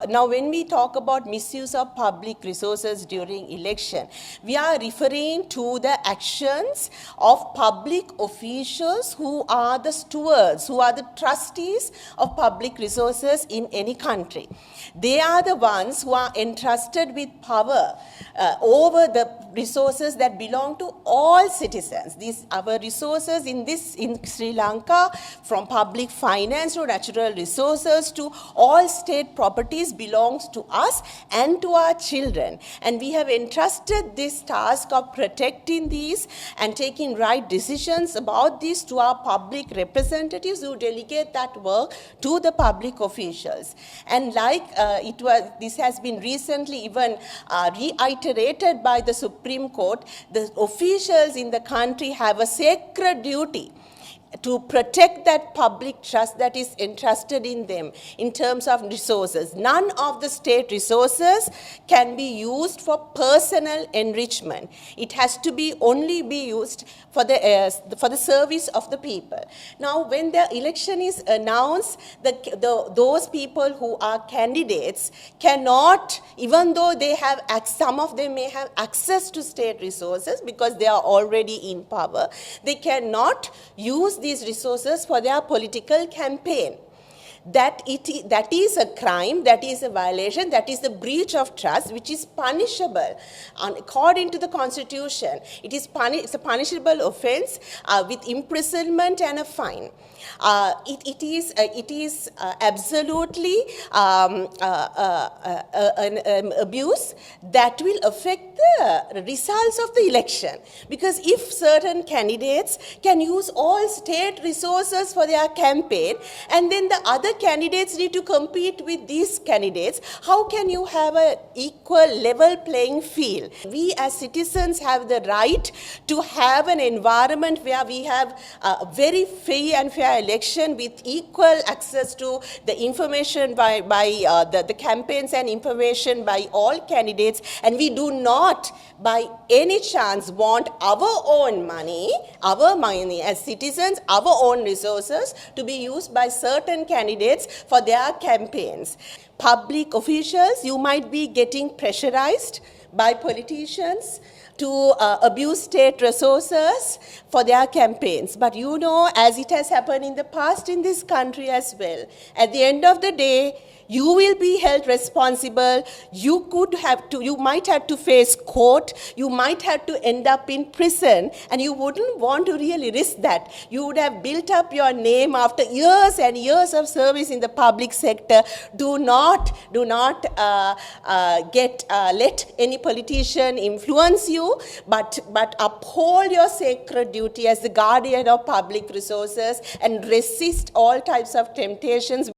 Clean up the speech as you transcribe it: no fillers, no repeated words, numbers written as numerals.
Now when we talk about misuse of public resources during election, we are referring to the actions of public officials who are the stewards, who are the trustees of public resources in any country. They are the ones who are entrusted with power over the resources that belong to all citizens. These our resources in Sri Lanka, from public finance to natural resources to all state properties, belongs to us and to our children. And we have entrusted this task of protecting these and taking right decisions about this to our public representatives who delegate that work to the public officials. And like this has been recently even reiterated by the Supreme Court, the officials in the country have a sacred duty to protect that public trust that is entrusted in them in terms of resources. None of the state resources can be used for personal enrichment. It has to only be used for the service of the people. Now, when the election is announced, those people who are candidates cannot, even though they have, some of them may have access to state resources because they are already in power, they cannot use these resources for their political campaign. That is a crime, that is a violation, that is a breach of trust, which is punishable. According to the Constitution, it's a punishable offense with imprisonment and a fine. It is absolutely an abuse that will affect the results of the election. Because if certain candidates can use all state resources for their campaign, and then the other candidates need to compete with these candidates, how can you have an equal level playing field? We as citizens have the right to have an environment where we have a very free and fair election with equal access to the information by the campaigns and information by all candidates, and we do not by any chance want our own money as citizens, our own resources to be used by certain candidates for their campaigns. Public officials, you might be getting pressurized by politicians to abuse state resources for their campaigns. But you know, as it has happened in the past in this country as well, at the end of the day, you will be held responsible. You might have to face court, you might have to end up in prison, and you wouldn't want to really risk that. You would have built up your name after years and years of service in the public sector. Do not let any politician influence you, but uphold your sacred duty as the guardian of public resources and resist all types of temptations.